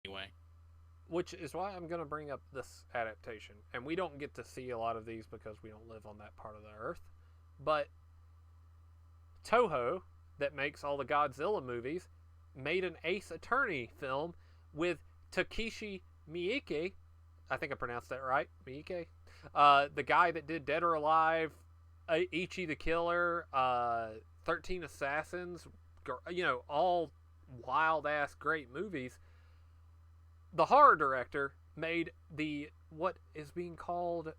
anyway. Which is why I'm going to bring up this adaptation. And we don't get to see a lot of these because we don't live on that part of the earth. But Toho, that makes all the Godzilla movies, made an Ace Attorney film with Takeshi Miike. I think I pronounced that right. Miike? The guy that did Dead or Alive, Ichi the Killer, 13 Assassins, all wild ass great movies. The horror director made the what is being called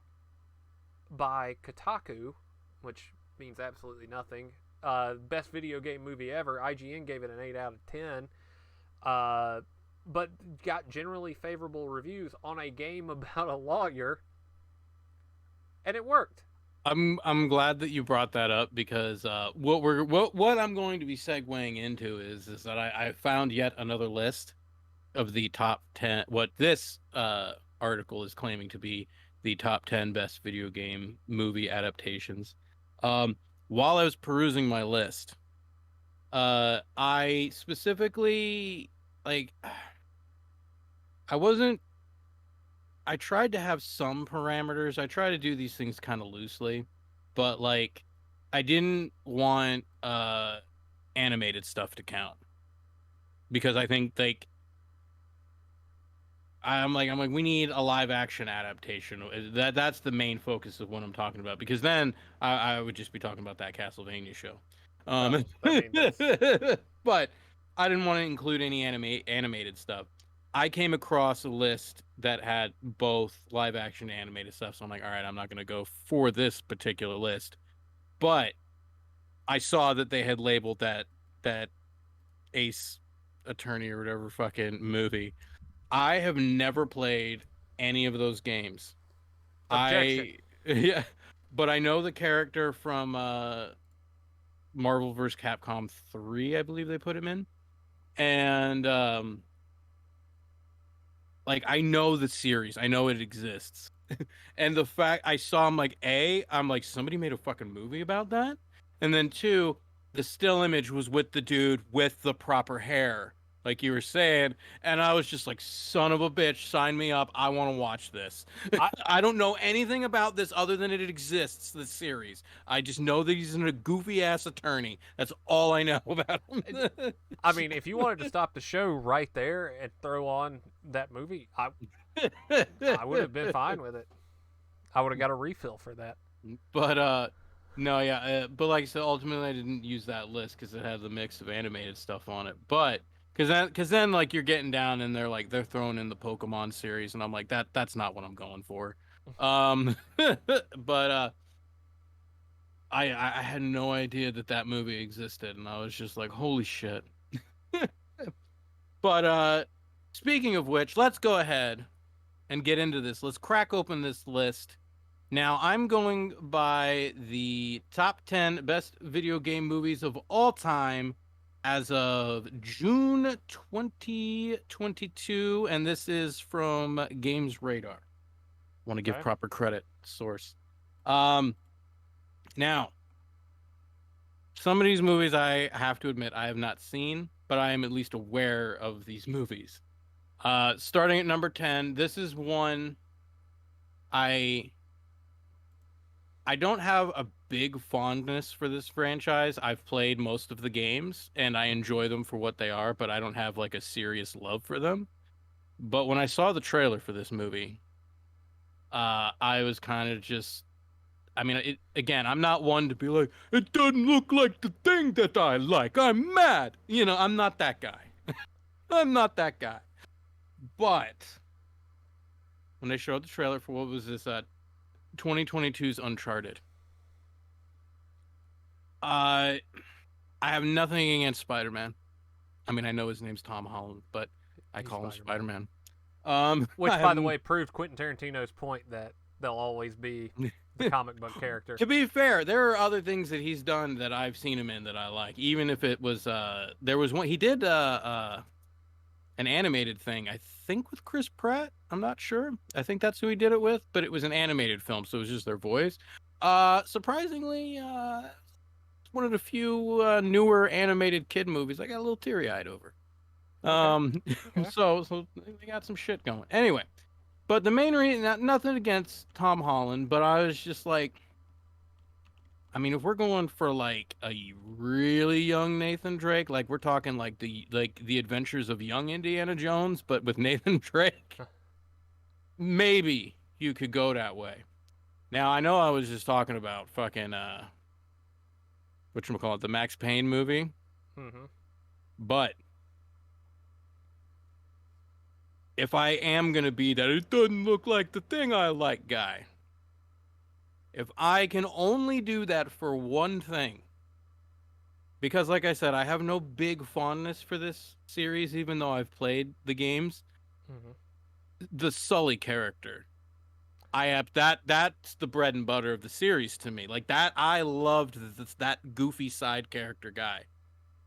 by Kotaku, which means absolutely nothing. Best video game movie ever. IGN gave it an 8 out of 10. Uh, but got generally favorable reviews on a game about a lawyer, and it worked. I'm glad that you brought that up because what I'm going to be segueing into is that I found yet another list of the top 10, what this article is claiming to be the top 10 best video game movie adaptations. Um, while I was perusing my list, I specifically like I wasn't I tried to have some parameters. I try to do these things kind of loosely, but like I didn't want animated stuff to count because I think like I'm like we need a live action adaptation. That's the main focus of what I'm talking about because then I would just be talking about that Castlevania show. Well, I mean that's But I didn't want to include any animated stuff. I came across a list that had both live action and animated stuff, so I'm like, all right, I'm not gonna go for this particular list. But I saw that they had labeled that Ace Attorney or whatever fucking movie. I have never played any of those games. objection. I yeah, but I know the character from Marvel vs. Capcom 3, I believe they put him in. And like I know the series. I know it exists. And the fact I saw him like I'm like somebody made a fucking movie about that. And then two, the still image was with the dude with the proper hair, like you were saying, and I was just like, son of a bitch, sign me up. I want to watch this. I I don't know anything about this other than it exists, the series. I just know that he's a goofy ass attorney. That's all I know about him. I mean, if you wanted to stop the show right there and throw on that movie, I would have been fine with it. I would have got a refill for that. But no, yeah, but like I said, ultimately I didn't use that list because it had the mix of animated stuff on it. But because then like you're getting down and they're throwing in the Pokemon series, and I'm like that's not what I'm going for. But I had no idea that movie existed, and I was just like, holy shit. But speaking of which, let's go ahead and get into this. Let's crack open this list. Now, I'm going by the top 10 best video game movies of all time as of June 2022, and this is from Games Radar. Want to give Okay. proper credit source. Um, now, some of these movies I have to admit I have not seen, but I am at least aware of these movies. Starting at number 10, this is one I I don't have a big fondness for this franchise. I've played most of the games and I enjoy them for what they are, but I don't have like a serious love for them. But when I saw the trailer for this movie, I was kind of just I mean, again, I'm not one to be like, it doesn't look like the thing that I like. I'm mad. I'm not that guy. I'm not that guy. But when they showed the trailer for what was this 2022's Uncharted, uh I have nothing against Spider-Man. I mean, I know his name's Tom Holland, but I He's call him Spider Man. Spider-Man. I Which, have by the way, proved Quentin Tarantino's point that they'll always be the comic book character. to be fair, there are other things that he's done that I've seen him in that I like. Even if it was there was one he did an animated thing, I think with Chris Pratt. I'm not sure. I think that's who he did it with, but it was an animated film, so it was just their voice. Surprisingly, one of the few newer animated kid movies I got a little teary-eyed over. Okay. Um, Okay. so they got some shit going. Anyway, but the main reason, nothing against Tom Holland, but I was just like, I mean, if we're going for like a really young Nathan Drake, like we're talking like the adventures of young Indiana Jones, but with Nathan Drake, maybe you could go that way. Now I know I was just talking about fucking whatchamacallit, the Max Payne movie, Mm-hmm. but if I am gonna be that it doesn't look like the thing I like guy, if I can only do that for one thing, because like I said, I have no big fondness for this series, even though I've played the games. Mm-hmm. The Sully character, I have that's the bread and butter of the series to me. Like that, I loved that goofy side character guy,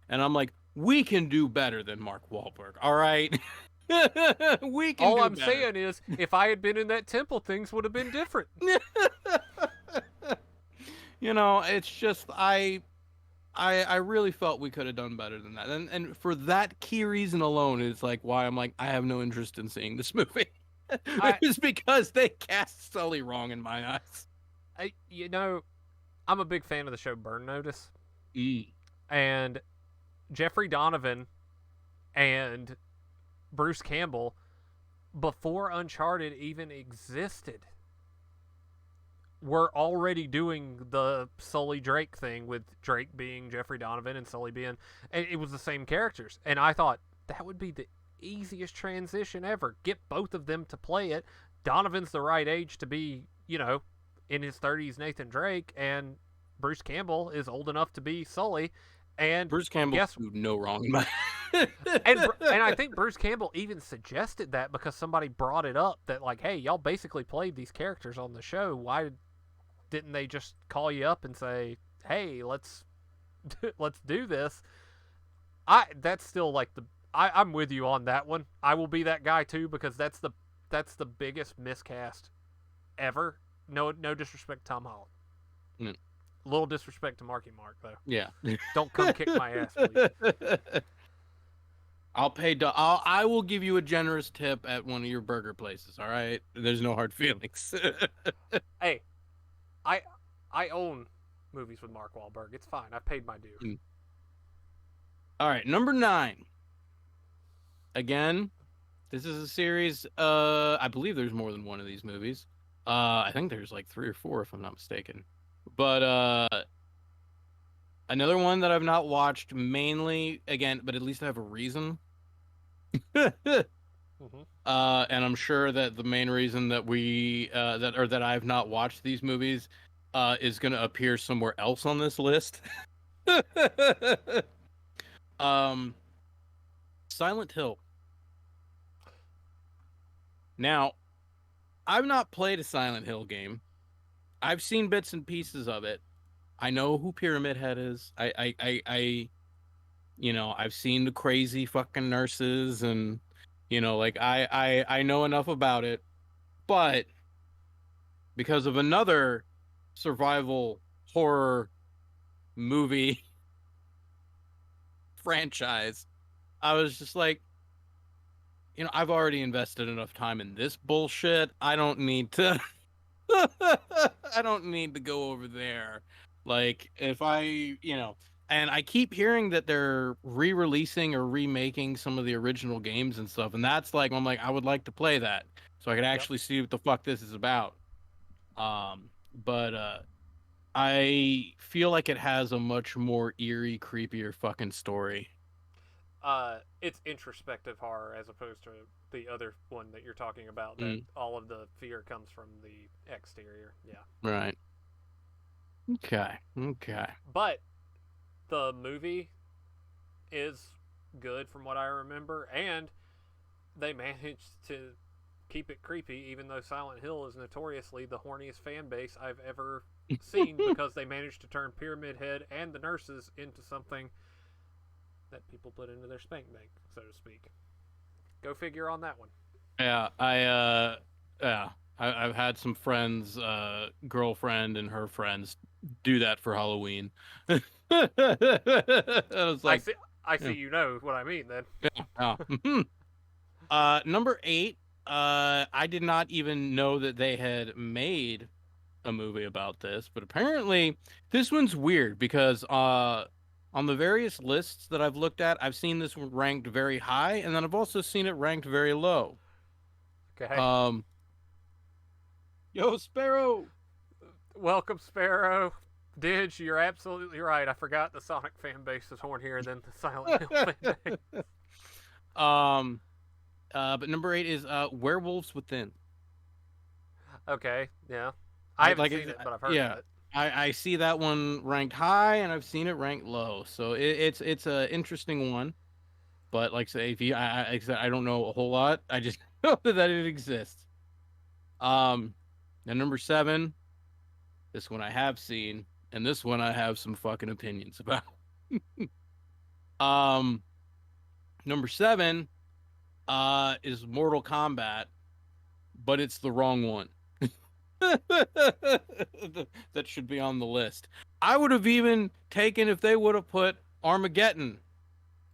and I'm like, we can do better than Mark Wahlberg. All right, we can All do I'm better. saying is, if I had been in that temple, things would have been different. It's just I really felt we could have done better than that. And for that key reason alone is like why I'm like I have no interest in seeing this movie. I, It's because they cast Sully wrong in my eyes. you know, I'm a big fan of the show Burn Notice, Mm. and Jeffrey Donovan and Bruce Campbell, before Uncharted even existed, were already doing the Sully Drake thing, with Drake being Jeffrey Donovan and Sully being, and it was the same characters. And I thought that would be the easiest transition ever. Get both of them to play it. Donovan's the right age to be, in his 30s Nathan Drake, and Bruce Campbell is old enough to be Sully. And Bruce Campbell guess do no wrong in my. and I think Bruce Campbell even suggested that because somebody brought it up that, like, hey, y'all basically played these characters on the show. Why didn't they just call you up and say, hey, let's do this? That's still like I'm with you on that one. I will be that guy too, because that's the biggest miscast ever. No disrespect to Tom Holland. Mm. Little disrespect to Marky Mark though. Yeah. Don't come kick my ass, please. I will give you a generous tip at one of your burger places. All right. There's no hard feelings. Hey, I I own movies with Mark Wahlberg. It's fine. I've paid my dues. Mm. All right. Number 9. Again, this is a series. I believe there's more than one of these movies. I think there's like 3 or 4 if I'm not mistaken. But another one that I've not watched mainly again, but at least I have a reason. Mm-hmm. And I'm sure that the main reason that that I've not watched these movies is going to appear somewhere else on this list. um, Silent Hill. Now, I've not played a Silent Hill game. I've seen bits and pieces of it. I know who Pyramid Head is. I've seen the crazy fucking nurses, and like I know enough about it. But because of another survival horror movie franchise, I was just like, I've already invested enough time in this bullshit. I don't need to I don't need to go over there. Like if and I keep hearing that they're re-releasing or remaking some of the original games and stuff, and that's like I'm like I would like to play that so I could Yep. actually see what the fuck this is about. But I feel like it has a much more eerie, creepier fucking story. It's introspective horror as opposed to the other one that you're talking about. That Mm, all of the fear comes from the exterior. Yeah, right. Okay. Okay. but the movie is good from what I remember, and they managed to keep it creepy, even though Silent Hill is notoriously the horniest fan base I've ever seen, because they managed to turn Pyramid Head and the nurses into something that people put into their spank bank, so to speak. Go figure on that one. Yeah, yeah, I've had some friends, girlfriend and her friends do that for Halloween. I was I like, see. I see Yeah. you know what I mean then. Yeah. Number 8. I did not even know that they had made a movie about this, but apparently this one's weird because on the various lists that I've looked at, I've seen this one ranked very high, and then I've also seen it ranked very low. Okay. Um, Yo, Sparrow. Welcome, Sparrow. Didge, you're absolutely right. I forgot the Sonic fan base is more here than the Silent Hill fan base. um, but number 8 is Werewolves Within. Okay, yeah. I haven't Like, seen it, but I've heard of yeah, it. I see that one ranked high, and I've seen it ranked low. So it's a interesting one. But like I say, if you, like I said, I don't know a whole lot. I just know that it exists. Um, and number 7, this one I have seen, and this one I have some fucking opinions about. um, Number 7, is Mortal Kombat, but it's the wrong one. That should be on the list. I would have even taken if they would have put Armageddon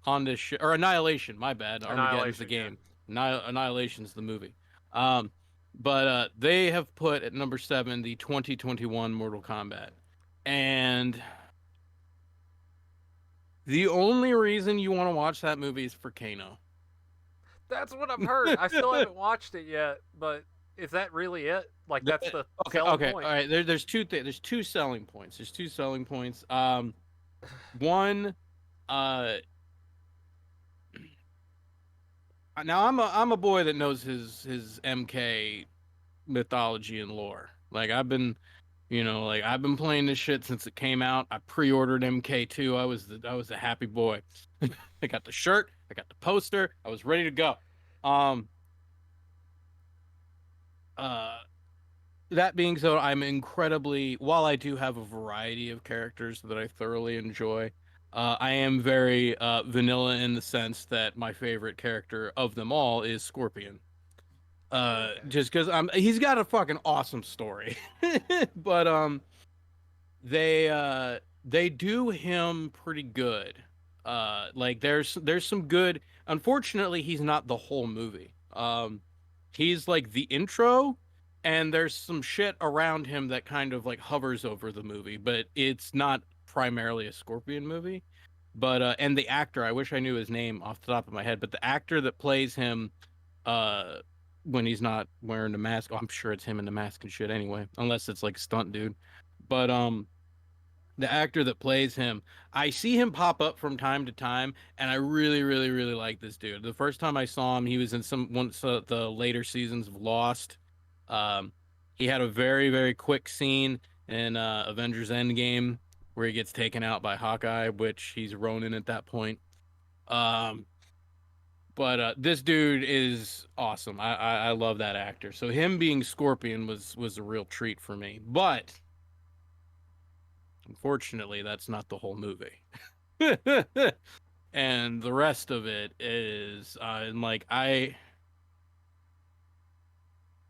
on this shit, or Annihilation. My bad. Armageddon's the Annihilation, yeah. game. Annihilation's the movie. Um, but they have put at number 7 the 2021 Mortal Kombat, and the only reason you want to watch that movie is for Kano. That's what I've heard. I still haven't watched it yet, but is that really it? Like, that's the Okay, selling okay, point? all right. There's two things. There's two selling points. There's two selling points. One, uh, now I'm a boy that knows his MK mythology and lore. Like I've been playing this shit since it came out. I pre-ordered MK2. I was a happy boy. I got the shirt, I got the poster, I was ready to go. Um uh that being so, I'm incredibly, while I do have a variety of characters that I thoroughly enjoy, I am very vanilla in the sense that my favorite character of them all is Scorpion. Okay. Just because he's got a fucking awesome story. But they do him pretty good. Like there's some good. Unfortunately, he's not the whole movie. He's like the intro, and there's some shit around him that kind of like hovers over the movie, but it's not primarily a Scorpion movie. But and the actor, I wish I knew his name off the top of my head, but the actor that plays him, uh, when he's not wearing the mask, oh, I'm sure it's him in the mask and shit anyway, unless it's like a stunt dude. But the actor that plays him, I see him pop up from time to time, and I really, really, really like this dude. The first time I saw him, he was in the later seasons of Lost. Um, he had a very, very quick scene in Avengers Endgame where he gets taken out by Hawkeye, which he's Ronin at that point. Um, but this dude is awesome. I love that actor. So him being Scorpion was a real treat for me. But unfortunately, that's not the whole movie. And the rest of it is and like I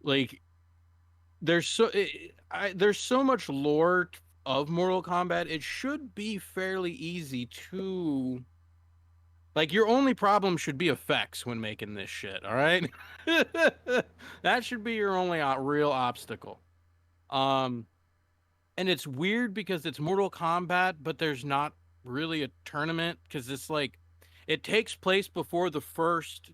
like there's there's so much lore of Mortal Kombat. It should be fairly easy to, like, your only problem should be effects when making this shit, all right? That should be your only real obstacle. Um and it's weird because it's Mortal Kombat, but there's not really a tournament because it's like it takes place before the first,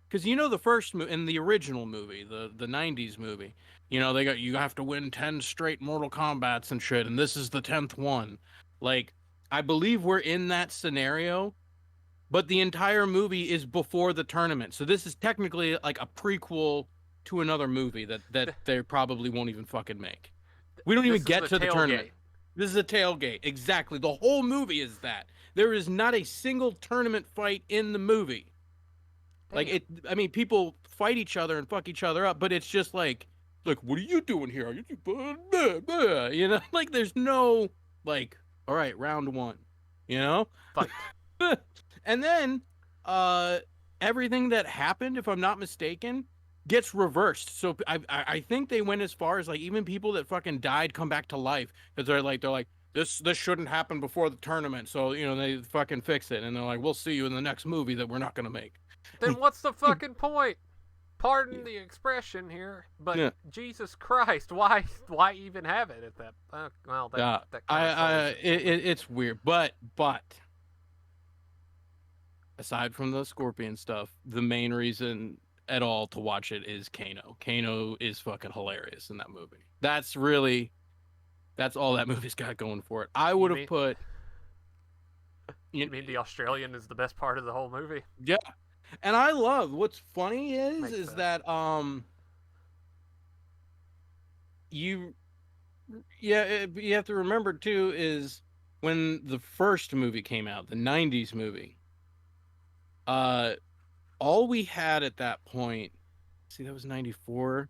because the first in the original movie, the 90s movie, they got, you have to win 10 straight Mortal Kombats and shit, and this is the 10th one. Like, I believe we're in that scenario, but the entire movie is before the tournament. So this is technically like a prequel to another movie that they probably won't even fucking make. We don't even This is get the to the tournament. tailgate. This is a tailgate. Exactly. The whole movie is that. There is not a single tournament fight in the movie. Like Damn. I mean, people fight each other and fuck each other up, but it's just like, what are you doing here? Like there's no, like, all right, round one, you know? Fight. And then uh everything that happened, if I'm not mistaken, gets reversed. So I think they went as far as like even people that fucking died come back to life because they're like this shouldn't happen before the tournament. So, they fucking fix it. And they're like, we'll see you in the next movie that we're not going to make. Then what's the fucking point? Pardon the expression here, but Yeah. Jesus Christ, why even have it at that? Well, that kind of It's weird, but aside from the Scorpion stuff, the main reason at all to watch it is Kano. Kano is fucking hilarious in that movie. That's all that movie's got going for it. I would You have mean put. you mean the Australian is the best part of the whole movie? Yeah, and I love what's funny Makes is sense. that you you have to remember too is when the first movie came out, the 90s movie, uh all we had at that point, see, that was 94.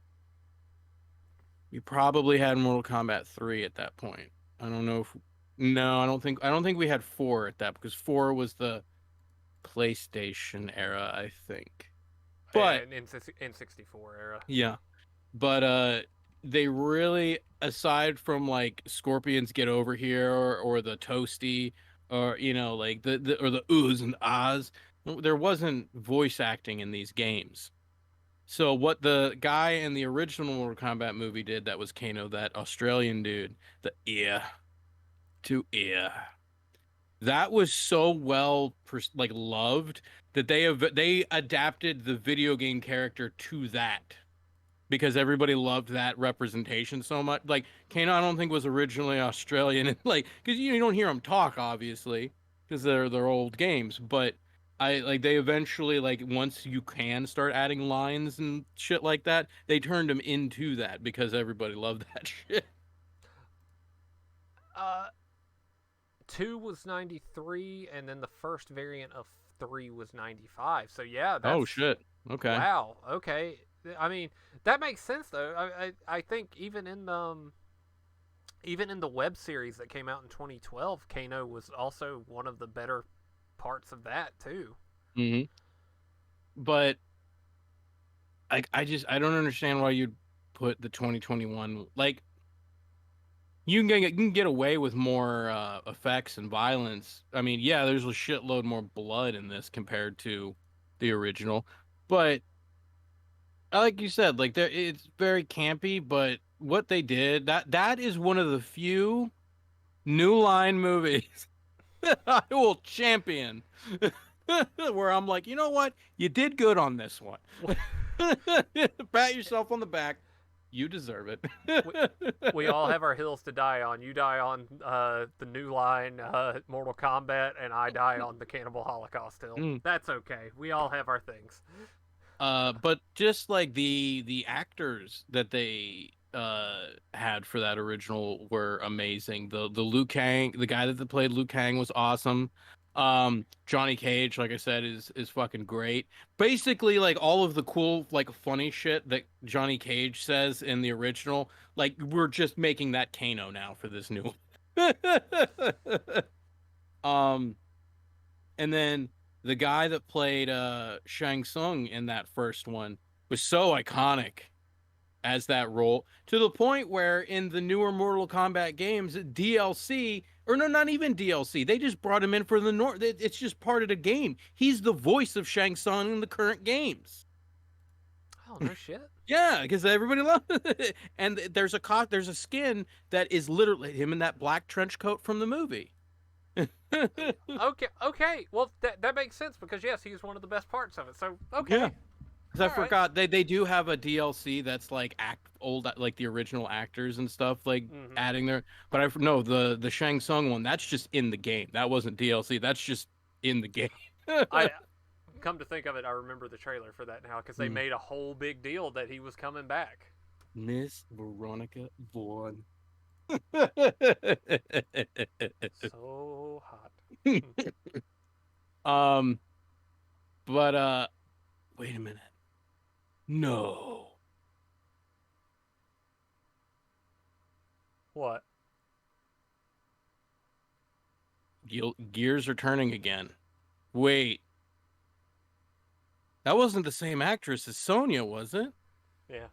We probably had Mortal Kombat 3 at that point. I don't know if no, I don't think we had 4 at that, because 4 was the PlayStation era, I think. But And in 64 era. yeah, but they really, aside from like Scorpions Get Over Here, or the Toasty, or like the oohs and ahs, there wasn't voice acting in these games. So what the guy in the original Mortal Kombat movie did, that was Kano, that Australian dude, the ear to ear. That was so well like loved that they adapted the video game character to that, because everybody loved that representation so much. Like, Kano, I don't think was originally Australian, and like, because you don't hear him talk, obviously, because they're old games. But I like, they eventually, like, once you can start adding lines and shit like that, they turned him into that because everybody loved that shit. Uh, 2 was 93, and then the first variant of 3 was 95. So yeah, Oh that's shit. Okay. wow. Okay, I mean that makes sense though. I think even in the web series that came out in 2012, Kano was also one of the better parts of that too. Hmm. But I don't understand why you'd put the 2021, like, you can get away with more effects and violence. I mean, yeah, there's a shitload more blood in this compared to the original, but like you said, like, it's very campy. But what they did, that is one of the few New Line movies I will champion, where I'm like, you know what, you did good on this one. Pat yourself on the back. You deserve it. we, we all have our hills to die on. You die on the New Line, Mortal Kombat, and I die on the Cannibal Holocaust hill. Mm. That's okay. We all have our things. But just like the actors that they had for that original were amazing. The Liu Kang, the guy that played Liu Kang, was awesome. Johnny Cage, like I said, is fucking great. Basically, like, all of the cool, like, funny shit that Johnny Cage says in the original, like, we're just making that Kano now for this new one. um and then the guy that played Shang Tsung in that first one was so iconic as that role, to the point where in the newer Mortal Kombat games, DLC, or no, not even DLC, they just brought him in for the North. It's just part of the game. He's the voice of Shang Tsung in the current games. Oh no shit. Yeah, because everybody loves it. And there's a skin that is literally him in that black trench coat from the movie. Okay. Well, that makes sense because yes, he's one of the best parts of it. So okay. Yeah. Because I All right. forgot they do have a DLC that's like old, like the original actors and stuff, like, Mm-hmm. adding their. But I no, the Shang Tsung one, that's just in the game. That wasn't DLC. That's just in the game. I come to think of it, I remember the trailer for that now because they Mm. made a whole big deal that he was coming back. Miss Veronica Vaughn. So hot. um, but wait a minute. No, What? gears are turning again. Wait, that wasn't the same actress as Sonya, was it? Yeah.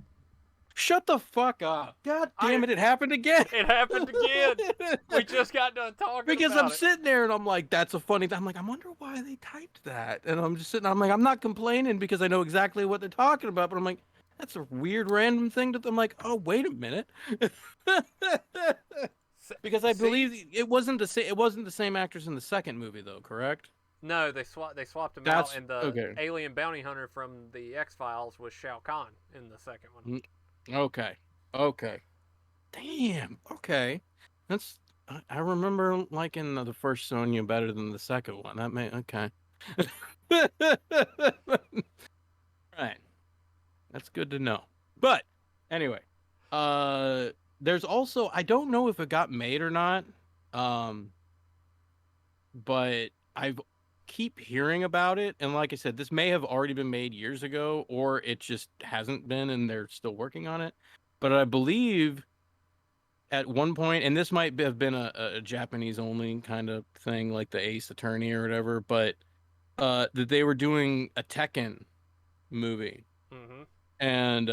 Shut the fuck up. God damn I it, it happened again. It happened again. We just got done talking Because I'm about it. sitting there and I'm like, that's a funny thing. I'm like, I wonder why they typed that. And I'm just sitting, I'm like, I'm not complaining because I know exactly what they're talking about, but I'm like, that's a weird random thing I'm like, oh, wait a minute. Because I See, believe it wasn't the same actors in the second movie though, correct? no, they swapped him out, That's and the okay. alien bounty hunter from the X Files was Shao Kahn in the second one. Okay. Okay. Damn. Okay. That's I remember liking the first Sonya better than the second one. That may okay. Right. That's good to know. But anyway, uh there's also I don't know if it got made or not. Um but I've keep hearing about it and like I said this may have already been made years ago or it just hasn't been and they're still working on it. But I believe at one point, and this might have been a Japanese only kind of thing, like the Ace Attorney or whatever, but that they were doing a Tekken movie, Mm-hmm. and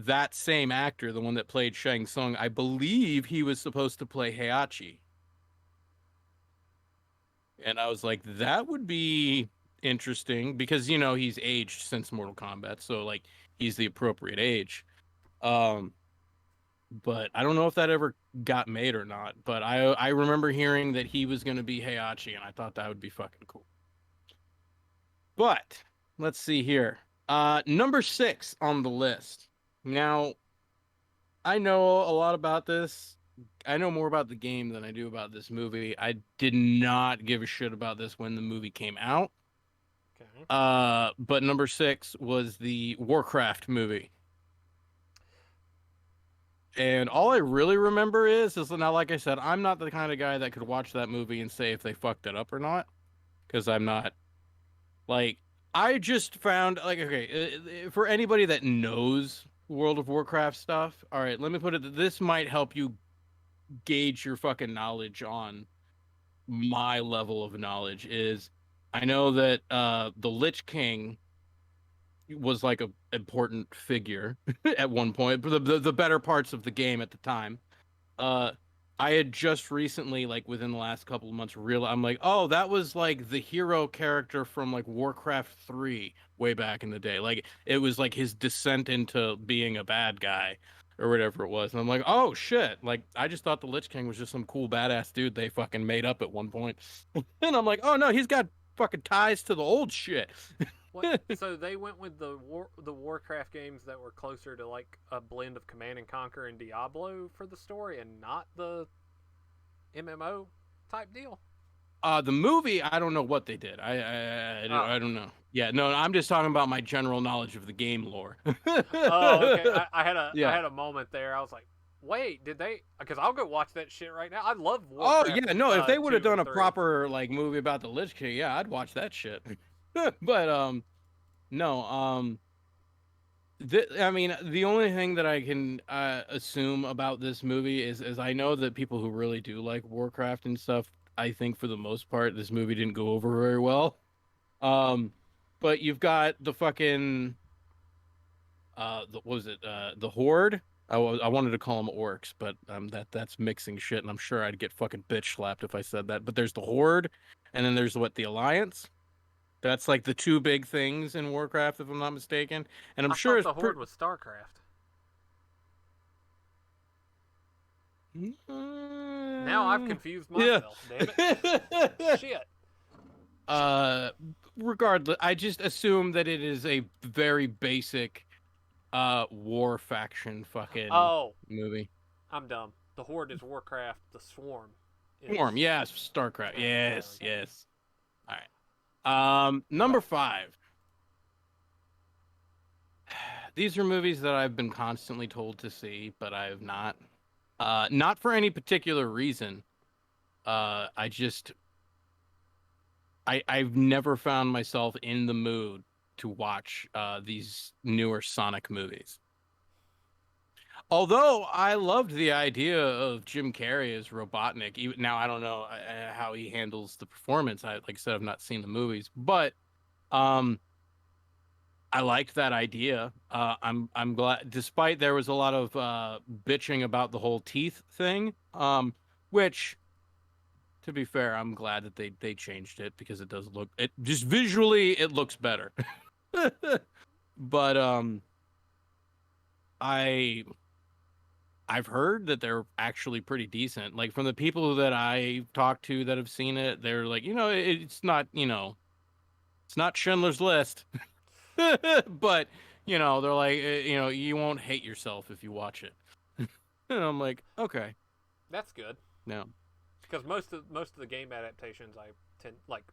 that same actor, the one that played Shang Tsung, I believe he was supposed to play Heihachi, and I was like, that would be interesting because he's aged since Mortal Kombat, so like he's the appropriate age. Um, but I don't know if that ever got made or not. But I remember hearing that he was going to be Heihachi, and I thought that would be fucking cool. But let's see here. Number 6 on the list. Now, I know a lot about this. I know more about the game than I do about this movie. I did not give a shit about this when the movie came out. Okay. But number 6 was the Warcraft movie. And all I really remember is now, like I said, I'm not the kind of guy that could watch that movie and say if they fucked it up or not, because I'm not. Like, I just found, like, okay, for anybody that knows World of Warcraft stuff, all right, let me put it, this might help you gauge your fucking knowledge on my level of knowledge. Is I know that the Lich King was like a important figure at one point, but the better parts of the game at the time. uh I had just recently, like within the last couple of months, realized I'm like, oh, that was like the hero character from like Warcraft 3 way back in the day. Like it was like his descent into being a bad guy or whatever it was. And I'm like, oh shit. Like I just thought the Lich King was just some cool badass dude they fucking made up at one point. And I'm like, oh no, he's got fucking ties to the old shit. What? So they went with the Warcraft games that were closer to like a blend of Command and Conquer and Diablo for the story, and not the MMO type deal. The movie, I don't know what they did. I, Oh, I don't know. Yeah, no, I'm just talking about my general knowledge of the game lore. oh, okay. I Yeah. had a moment there. I was like, wait, did they? Because I'll go watch that shit right now. I love Oh Warcraft yeah, no, if they would have 2 done and a 3. proper like movie about the Lich King, yeah, I'd watch that shit. But no, I mean, the only thing that I can assume about this movie is I know that people who really do like Warcraft and stuff, I think for the most part, this movie didn't go over very well. Um, but you've got the fucking what was it? The Horde. I wanted to call them orcs, but that's mixing shit, and I'm sure I'd get fucking bitch slapped if I said that. But there's the Horde, and then there's the Alliance. That's like the two big things in Warcraft, if I'm not mistaken. And I'm I sure thought it's the Horde was StarCraft. Now I've confused yeah. myself. Damn it! Shit. uh, Regardless, I just assume that it is a very basic war faction fucking Oh, movie. I'm dumb. The Horde is Warcraft. The Swarm is. Swarm, yes, StarCraft, Yeah, there we yes, go. yes. All right. Number Okay. 5. These are movies that I've been constantly told to see, but I have not. Not for any particular reason. I just I've never found myself in the mood to watch these newer Sonic movies. Although I loved the idea of Jim Carrey as Robotnik. Now I don't know how he handles the performance. Like I said, I've not seen the movies, but um, I liked that idea. I'm glad, despite there was a lot of bitching about the whole teeth thing. Which, to be fair, I'm glad that they changed it because it does look, it just visually it looks better. But I I've heard that they're actually pretty decent. Like from the people that I talked to that have seen it, they're like, it's not, it's not Schindler's List. But they're like, you won't hate yourself if you watch it. And I'm like, okay, That's good no. because most of the game adaptations I tend like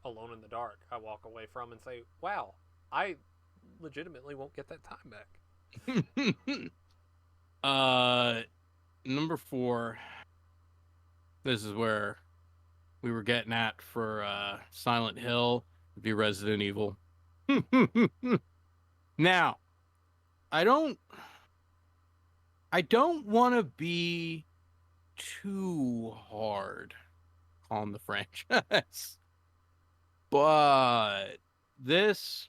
Alone in the Dark. I walk away from and say, "Wow, I legitimately won't get that time back." uh, number four. This is where we were getting at for Silent Hill. Would be Resident Evil. Now, I don't, I don't want to be too hard on the franchise, but this,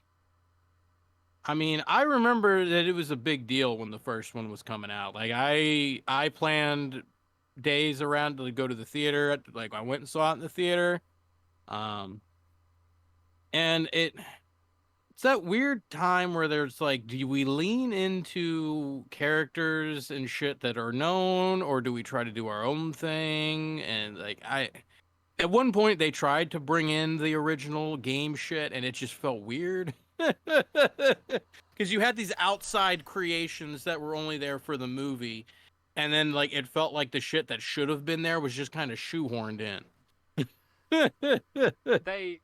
I mean, I remember that it was a big deal when the first one was coming out. Like I planned days around to go to the theater. Like I went and saw it in the theater. Um, and it's that weird time where there's like, do we lean into characters and shit that are known, or do we try to do our own thing? And like at one point they tried to bring in the original game shit, and it just felt weird. Because you had these outside creations that were only there for the movie, and then like it felt like the shit that should have been there was just kind of shoehorned in. They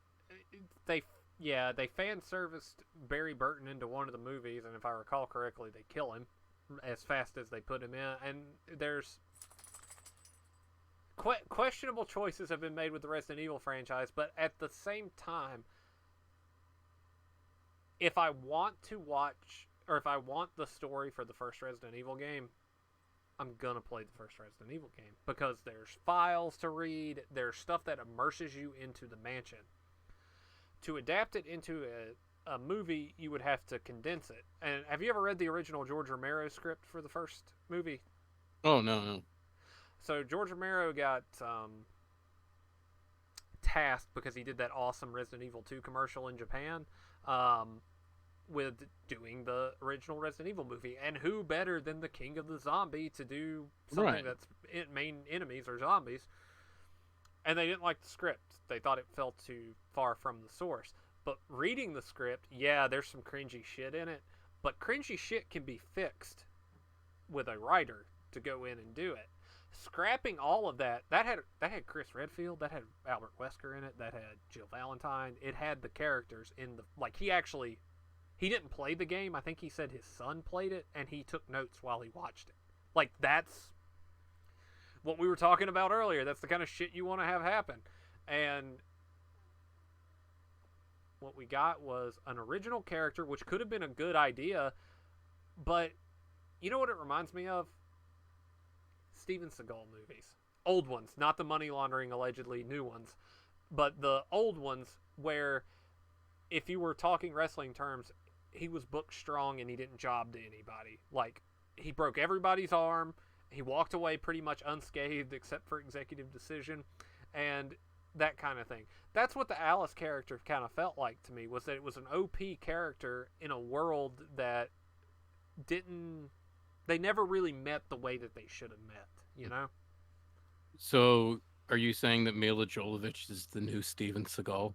they yeah, they fan serviced Barry Burton into one of the movies, and if I recall correctly, they kill him as fast as they put him in. And there's questionable choices have been made with the Resident Evil franchise, but at the same time, if I want to watch or if I want the story for the first Resident Evil game, I'm gonna play the first Resident Evil game because there's files to read, there's stuff that immerses you into the mansion. To adapt it into a movie, you would have to condense it. And have you ever read the original George Romero script for the first movie? Oh no, no. So George Romero got tasked because he did that awesome Resident Evil 2 commercial in Japan um, with doing the original Resident Evil movie. And who better than the king of the zombie to do something Right. that's main enemies are zombies? And they didn't like the script. They thought it fell too far from the source. But reading the script, yeah, there's some cringy shit in it. But cringy shit can be fixed with a writer to go in and do it. Scrapping all of that had Chris Redfield, that had Albert Wesker in it, that had Jill Valentine. It had the characters in the like he didn't play the game. I think he said his son played it and he took notes while he watched it. Like that's what we were talking about earlier. That's the kind of shit you want to have happen. And what we got was an original character, which could have been a good idea, but you know what it reminds me of? Steven Seagal movies. Old ones, not the money laundering allegedly new ones, but the old ones where if you were talking wrestling terms, he was booked strong and he didn't job to anybody. Like he broke everybody's arm, he walked away pretty much unscathed except for executive decision and that kind of thing. That's what the Alice character kind of felt like to me was that it was an OP character in a world that didn't they never really met the way that they should have met, you know? So, are you saying that Mila Jovovich is the new Steven Seagal?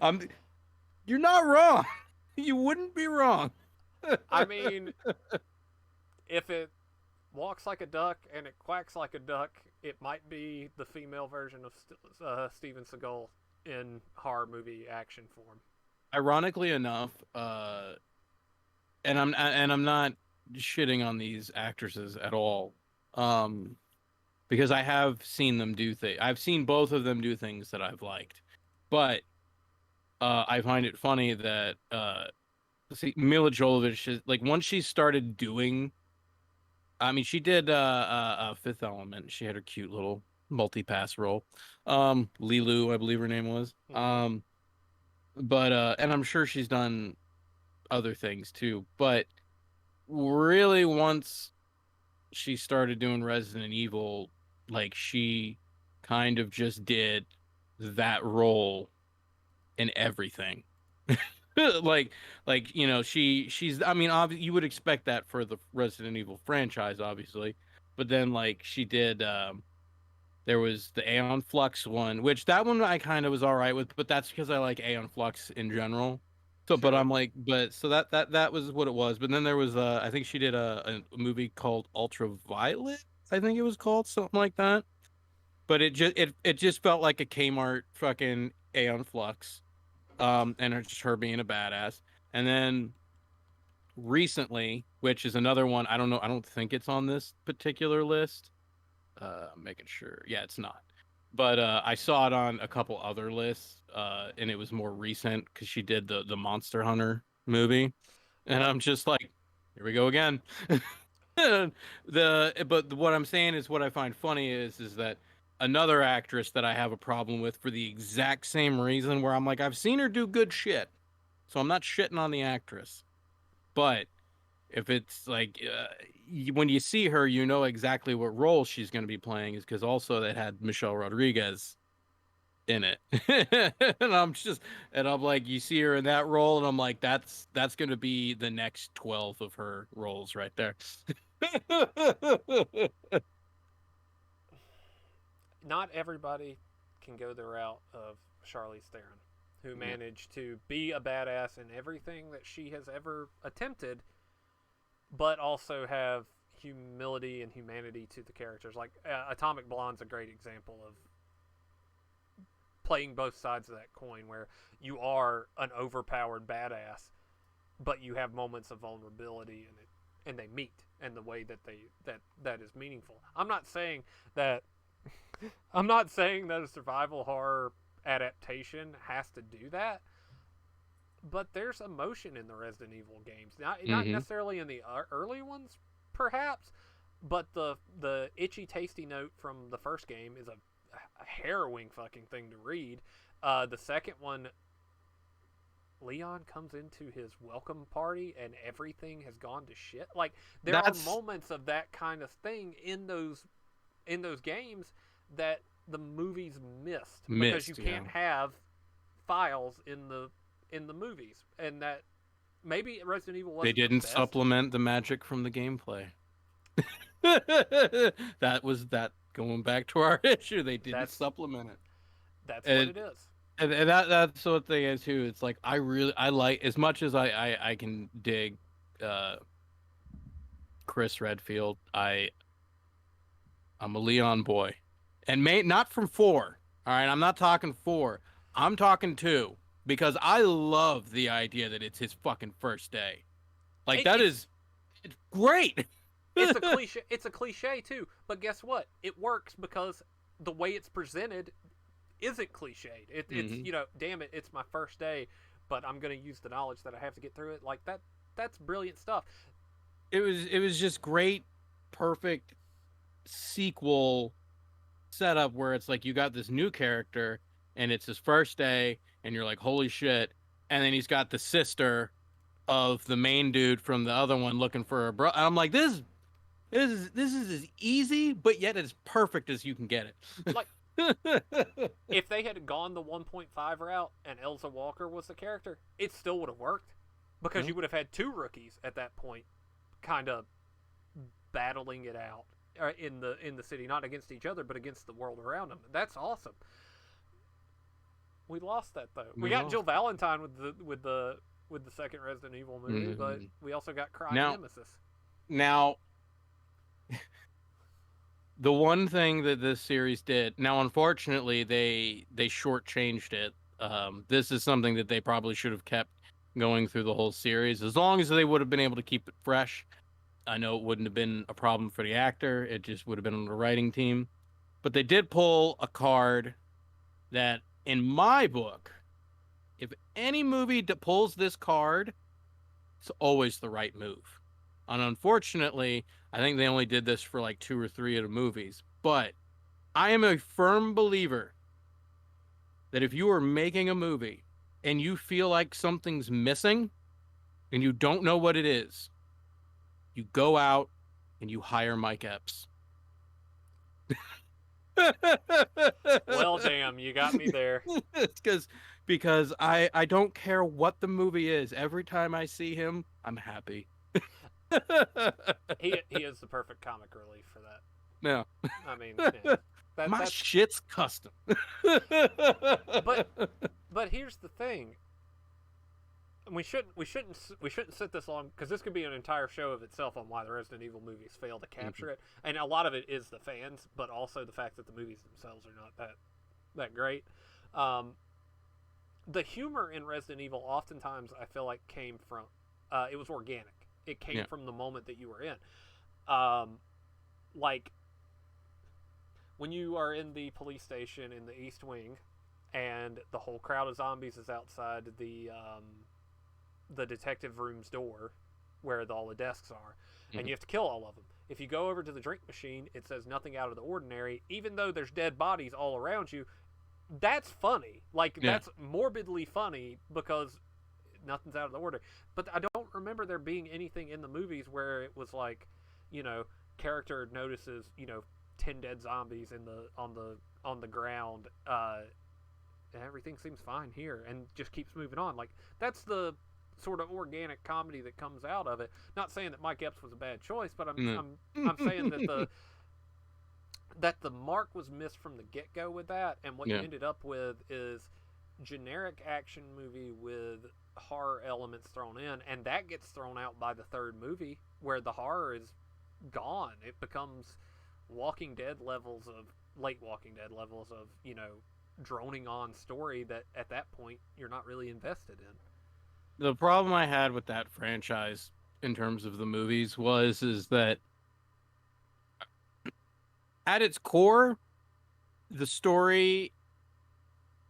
I'm, you're not wrong. You wouldn't be wrong. I mean, if it walks like a duck and it quacks like a duck, it might be the female version of Steven Seagal in horror movie action form. Ironically enough, and I'm not shitting on these actresses at all, because I have seen them do things. I've seen both of them do things that I've liked, but I find it funny that see Mila Jovovich is like once she started doing. I mean, she did Fifth Element. She had her cute little multi-pass role. Lilu, I believe her name was. Mm-hmm. But and I'm sure she's done other things too. But really, once she started doing Resident Evil, like she kind of just did that role in everything. like she's I mean you would expect that for the Resident Evil franchise, obviously, but then like she did there was the Aeon Flux one, which that one I kind of was all right with, but that's because I like Aeon Flux in general. So, but Sure. I'm like, but so that was what it was. But then there was I think she did a movie called Ultraviolet, I think it was called something like that. But it just felt like a Kmart fucking Aeon Flux, and it's just her being a badass. And then recently, which is another one, I don't know, I don't think it's on this particular list. Making sure. Yeah, it's not. But I saw it on a couple other lists, and it was more recent because she did the Monster Hunter movie, and Well, I'm just like, here we go again. But what I'm saying is what I find funny is that another actress that I have a problem with for the exact same reason, where I'm like, I've seen her do good shit, so I'm not shitting on the actress, but if it's like when you see her, you know exactly what role she's going to be playing, is because also that had Michelle Rodriguez in it. and I'm just and I'm like, you see her in that role, and I'm like, that's going to be the next 12 of her roles right there. not everybody can go the route of Charlize Theron, who Yeah. managed to be a badass in everything that she has ever attempted, but also have humility and humanity to the characters. Like Atomic Blonde's a great example of playing both sides of that coin, where you are an overpowered badass, but you have moments of vulnerability, and they meet in the way that is meaningful. That I'm not saying that a survival horror adaptation has to do that, but there's emotion in the Resident Evil games. Not hmm necessarily in the early ones, perhaps, but the itchy tasty note from the first game is a harrowing fucking thing to read. The second one, Leon comes into his welcome party and everything has gone to shit. Like there are That's moments of that kind of thing in those games that the movies missed because you missed. Yeah, can't have files in the movies, and that maybe Resident Evil they wasn't the didn't best. supplement the magic from the gameplay. that was that going back to our issue. They didn't That's supplement it. that's what And it is. and that's what thing is too. It's like I like as much as I can dig uh Chris Redfield. I'm a Leon boy. And not from 4. All right, I'm not talking 4. I'm talking 2 because I love the idea that it's his fucking first day. Like It, that it's is it's great. it's a cliche. It's a cliche too. But guess what? It works because the way it's presented isn't cliched. It's hmm damn it, it's my first day, but I'm gonna use the knowledge that I have to get through it. Like that. That's brilliant stuff. it was just great, perfect sequel setup where it's like you got this new character and it's his first day and you're like holy shit, and then he's got the sister of the main dude from the other one looking for a bro. I'm like this is as easy but yet as perfect as you can get Like it. if they had gone the 1.5 route and Elsa Walker was the character, it still would have worked because you would have had two rookies at that point, kind of battling it out in the city, not against each other, but against the world around them. That's awesome. We lost that though. We We got lost. Jill Valentine with the second Resident Evil movie, but Mhm. we also got Crying Now, Nemesis. now, the one thing that this series did. Now, unfortunately, they shortchanged it. This is something that they probably should have kept going through the whole series. As long as they would have been able to keep it fresh, I know it wouldn't have been a problem for the actor. It just would have been on the writing team. But they did pull a card that, in my book, if any movie that pulls this card, it's always the right move. And unfortunately, I think they only did this for like 2 or 3 of the movies. But I am a firm believer that if you are making a movie and you feel like something's missing and you don't know what it is, you go out and you hire Mike Epps. Well, damn, you got me there. It's because I don't care what the movie is. Every time I see him, I'm happy. He is the perfect comic relief for that. No. I mean, yeah, My that's. shit's custom. But here's the thing. We shouldn't sit this long because this could be an entire show of itself on why the Resident Evil movies fail to capture it, and a lot of it is the fans, but also the fact that the movies themselves are not that great. Um, the humor in Resident Evil oftentimes I feel like came from it was organic. It came Yeah. from the moment that you were in. Um, like when you are in the police station in the East Wing, and the whole crowd of zombies is outside the detective room's door, where all the desks are, and Mhm. you have to kill all of them. If you go over to the drink machine, it says nothing out of the ordinary, even though there's dead bodies all around you. That's funny. Like, Yeah. that's morbidly funny because nothing's out of the ordinary. But I don't remember there being anything in the movies where it was like, you know, character notices, 10 dead zombies on the ground. Everything seems fine here, and just keeps moving on. Like, that's the sort of organic comedy that comes out of it. Not saying that Mike Epps was a bad choice, but No. I'm saying that the mark was missed from the get go with that, and what you Yeah. ended up with is generic action movie with horror elements thrown in, and that gets thrown out by the third movie, where the horror is gone. It becomes Walking Dead levels of late Walking Dead levels of droning on story that at that point you're not really invested in. The problem I had with that franchise in terms of the movies is that at its core, the story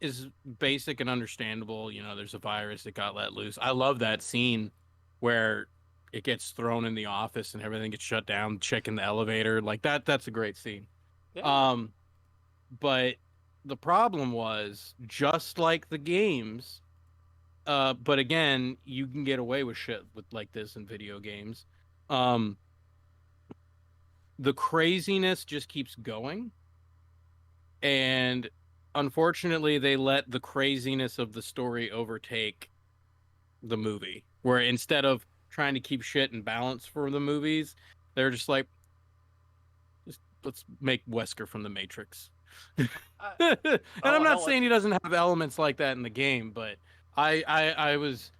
is basic and understandable. There's a virus that got let loose. I love that scene where it gets thrown in the office and everything gets shut down, check in the elevator. Like that's a great scene. Yeah, yeah. Um, but the problem was just like the games, but again, you can get away with shit with like this in video games. Um, the craziness just keeps going. And unfortunately, they let the craziness of the story overtake the movie, where instead of trying to keep shit in balance for the movies, they're just like, let's make Wesker from the Matrix. I, And I'm oh not hell, saying it's he doesn't have elements like that in the game, but I was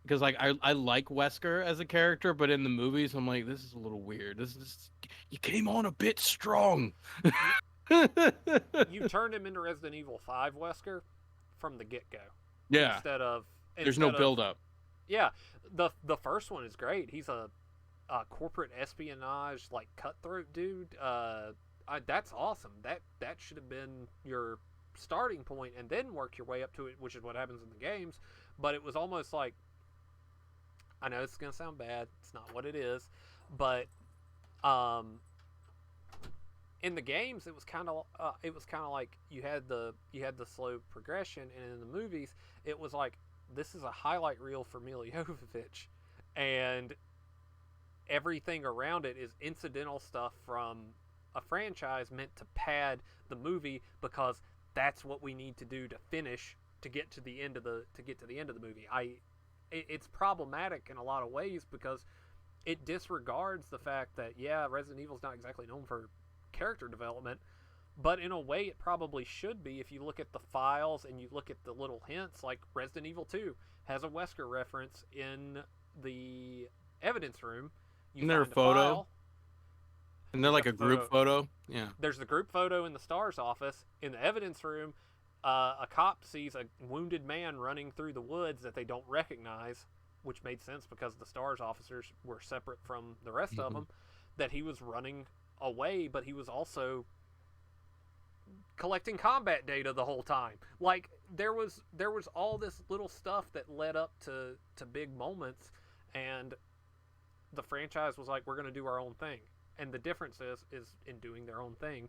because like I like Wesker as a character, but in the movies I'm like, this is a little weird. This is you came on a bit strong. you you turned him into Resident Evil 5 Wesker from the get go, Yeah, instead of there's no instead of build up. yeah. The first one is great. He's a corporate espionage like cutthroat dude. That's awesome. That should have been your starting point, and then work your way up to it, which is what happens in the games. But it was almost like, I know it's gonna sound bad. It's not what it is, but um, in the games it was kind of like you had the slow progression, and in the movies it was like, this is a highlight reel for Mila Jovovich, and everything around it is incidental stuff from a franchise meant to pad the movie, because that's what we need to do to finish to get to the end of the movie. It's problematic in a lot of ways because it disregards the fact that, yeah, Resident Evil's not exactly known for character development, but in a way it probably should be. If you look at the files and you look at the little hints, like Resident Evil 2 has a Wesker reference in the evidence room. You Isn't there a find a photo? file. And they're Who's like got a the group photo. Yeah. There's the group photo in the STARS office. In the evidence room, a cop sees a wounded man running through the woods that they don't recognize, which made sense because the STARS officers were separate from the rest of Mhm. them, that he was running away, but he was also collecting combat data the whole time. Like, there was all this little stuff that led up to big moments, and the franchise was like, we're going to do our own thing. And the difference is in doing their own thing,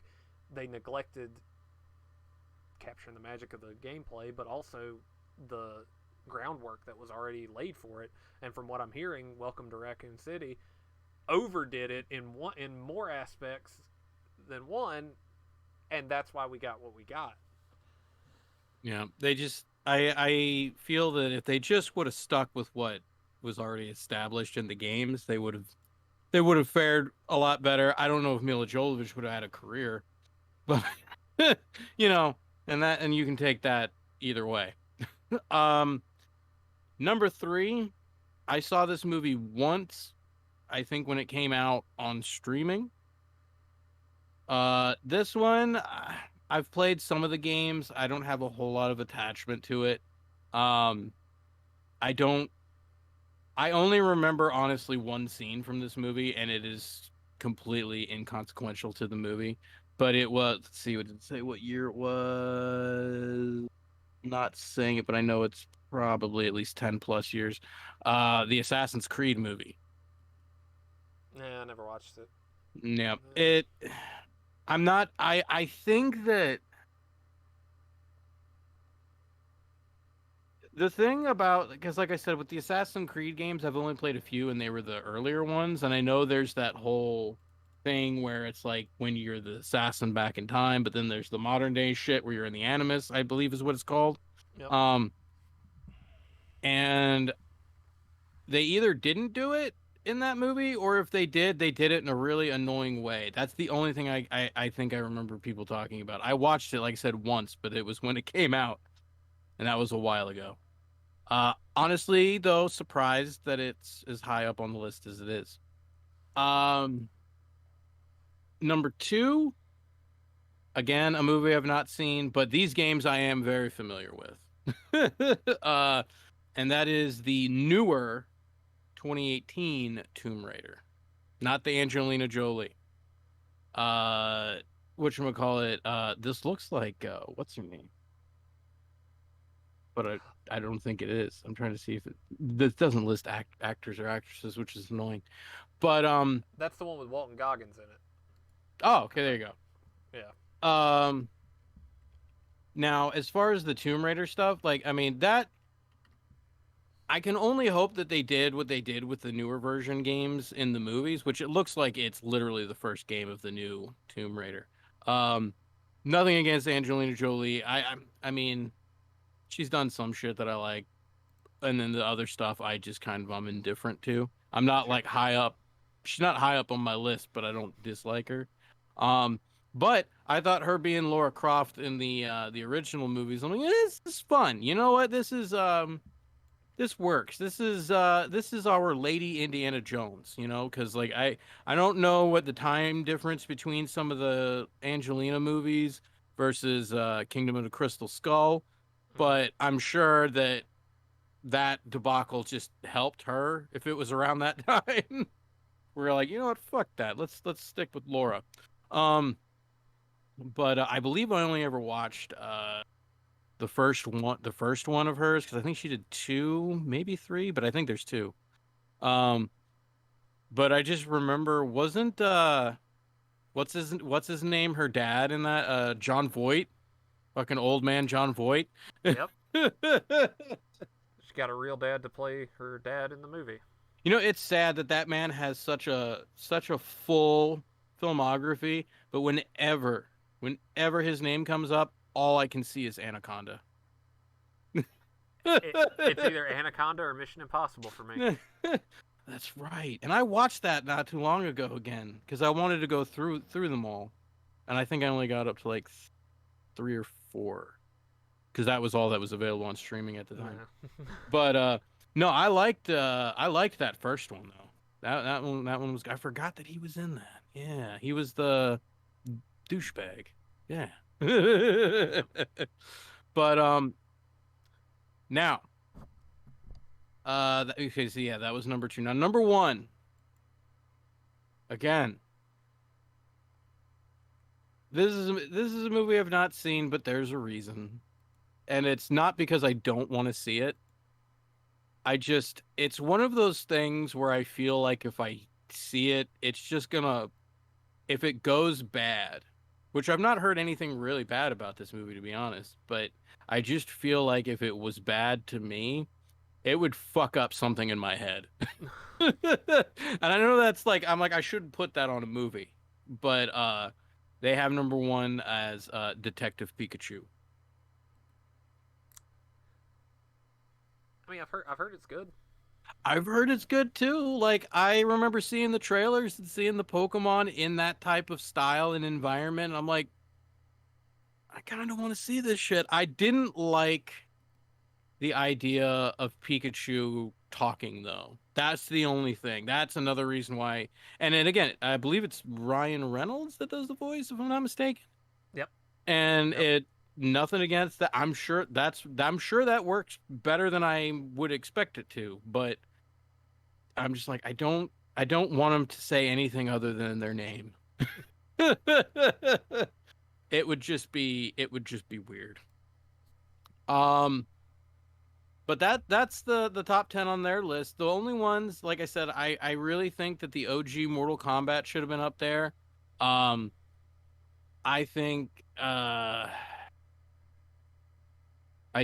they neglected capturing the magic of the gameplay, but also the groundwork that was already laid for it. And from what I'm hearing, Welcome to Raccoon City overdid it in more aspects than one, and that's why we got what we got. Yeah, they just I feel that if they just would have stuck with what was already established in the games, they would have fared a lot better. I don't know if Mila Jovovich would have had a career, but you know, and you can take that either way. Um, Number three, I saw this movie once, I think when it came out on streaming. This one, I've played some of the games. I don't have a whole lot of attachment to it. Um, I don't. I only remember honestly one scene from this movie, and it is completely inconsequential to the movie. But it was. Let's see. What did it say? What year it was? Not saying it, but I know it's probably at least 10 plus years. The Assassin's Creed movie. Nah, I never watched it. Yeah. I'm not. I think that the thing about, because like I said, with the Assassin's Creed games, I've only played a few, and they were the earlier ones. And I know there's that whole thing where it's like when you're the assassin back in time, but then there's the modern day shit where you're in the Animus, I believe is what it's called. Yep. Um, and they either didn't do it in that movie, or if they did it in a really annoying way. That's the only thing I think I remember people talking about. I watched it, like I said, once, but it was when it came out, and that was a while ago. Honestly, though, surprised that it's as high up on the list as it is. Um, Number two, again, a movie I've not seen, but these games I am very familiar with. And that is the newer 2018 Tomb Raider, not the Angelina Jolie. Whatchamacallit, this looks like what's her name? But I don't think it is. I'm trying to see if this doesn't list actors or actresses, which is annoying. But That's the one with Walton Goggins in it. oh, okay, I there think. you Yeah. go. Now as far as the Tomb Raider stuff, like I mean that I can only hope that they did what they did with the newer version games in the movies, which it looks like it's literally the first game of the new Tomb Raider. Um, Nothing against Angelina Jolie. I mean, she's done some shit that I like, and then the other stuff I just kind of I'm indifferent to. I'm not Sure. like high up. She's not high up on my list, but I don't dislike her. Um, but I thought her being Laura Croft in the original movies, I'm like, this is fun. You know what? This works. This is our Lady Indiana Jones, you know, because like I don't know what the time difference between some of the Angelina movies versus Kingdom of the Crystal Skull, Mm-hmm. but I'm sure that that debacle just helped her if it was around that time. We're like, you know what, fuck that. Let's stick with Laura. Um, but I believe I only ever watched the first one of hers because I think she did two, maybe three, but I think there's two. Um, but I just remember wasn't what's his name? Her dad in that John Voight, fucking old man John Voight. Yep. She got a real dad to play her dad in the movie. You know, it's sad that that man has such a full filmography, but whenever his name comes up, all I can see is Anaconda. It's either Anaconda or Mission Impossible for me. That's right. And I watched that not too long ago again because I wanted to go through them all, and I think I only got up to like three or four because that was all that was available on streaming at the time. Yeah. But no, I liked that first one though. That one was I forgot that he was in that. Yeah, he was the douchebag. Yeah. But now okay, so yeah, that was number two. Now number one, again, this is a movie I've not seen, but there's a reason. And it's not because I don't want to see it. It's one of those things where I feel like if I see it, it's just gonna, if it goes bad, which I've not heard anything really bad about this movie, to be honest. But I just feel like if it was bad to me, it would fuck up something in my head. And I know that's like I'm like I shouldn't put that on a movie, but they have number one as Detective Pikachu. I mean, I've heard it's good. I've heard it's good too. Like I remember seeing the trailers and seeing the Pokemon in that type of style and environment. And I'm like, I kind of want to see this shit. I didn't like the idea of Pikachu talking though. That's the only thing. That's another reason why. And then again, I believe it's Ryan Reynolds that does the voice, if I'm not mistaken. Yep. And Yep. it nothing against that. I'm sure that works better than I would expect it to, but I'm just like I don't want them to say anything other than their name. It would just be weird. Um but that's the top 10 on their list. The only ones, like I said, I really think that the OG Mortal Kombat should have been up there. Um I think I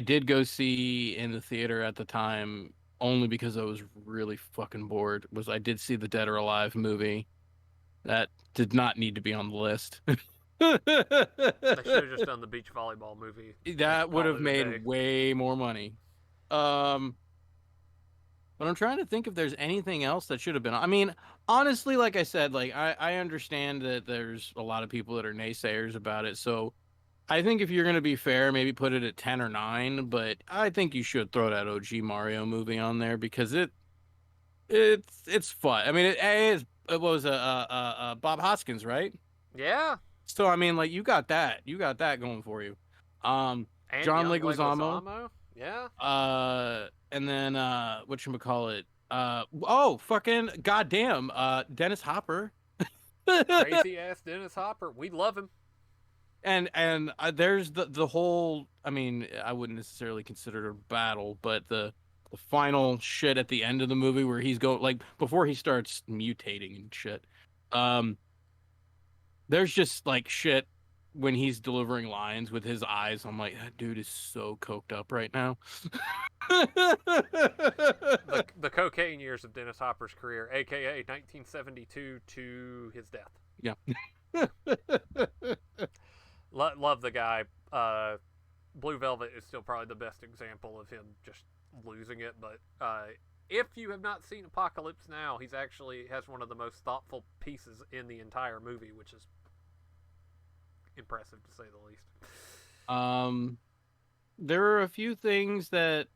did go see in the theater at the time only because I was really fucking bored. Was I did see the Dead or Alive movie. That did not need to be on the list. They should have just done the beach volleyball movie and That would called have it a made day. way more money. Um, but I'm trying to think if there's anything else that should have been. I mean, honestly, like I said, like I understand that there's a lot of people that are naysayers about it. So I think if you're gonna be fair, maybe put it at 10 or 9. But I think you should throw that OG Mario movie on there because it's fun. I mean, it was Bob Hoskins, right? Yeah, So I mean, like you got that going for you. Um, and John young Leguizamo, Leguizamo. Yeah, and then whatchamacallit? Oh, fucking goddamn, Dennis Hopper. crazy ass Dennis Hopper. We love him. And there's the whole. I mean, I wouldn't necessarily consider it a battle, but the final shit at the end of the movie where he's going like before he starts mutating and shit. Um, there's just like shit when he's delivering lines with his eyes. I'm like, that dude is so coked up right now. The cocaine years of Dennis Hopper's career, aka 1972 to his death. Yeah. Love the guy. Blue Velvet is still probably the best example of him just losing it. But if you have not seen Apocalypse Now, he's actually has one of the most thoughtful pieces in the entire movie, which is impressive to say the least. Um, there are a few things that.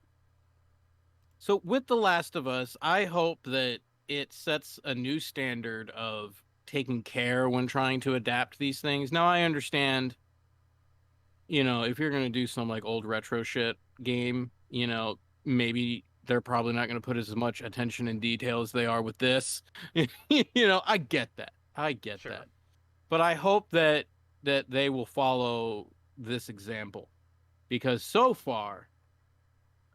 So with The Last of Us, I hope that it sets a new standard of taking care when trying to adapt these things. Now I understand, if you're gonna do some like old retro shit game, maybe they're probably not gonna put as much attention and detail as they are with this. I get that. I get Sure. that. But I hope that they will follow this example because so far,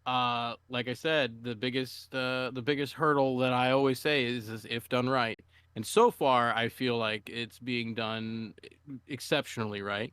like I said, the biggest hurdle that I always say is if done right. And so far I feel like it's being done exceptionally right.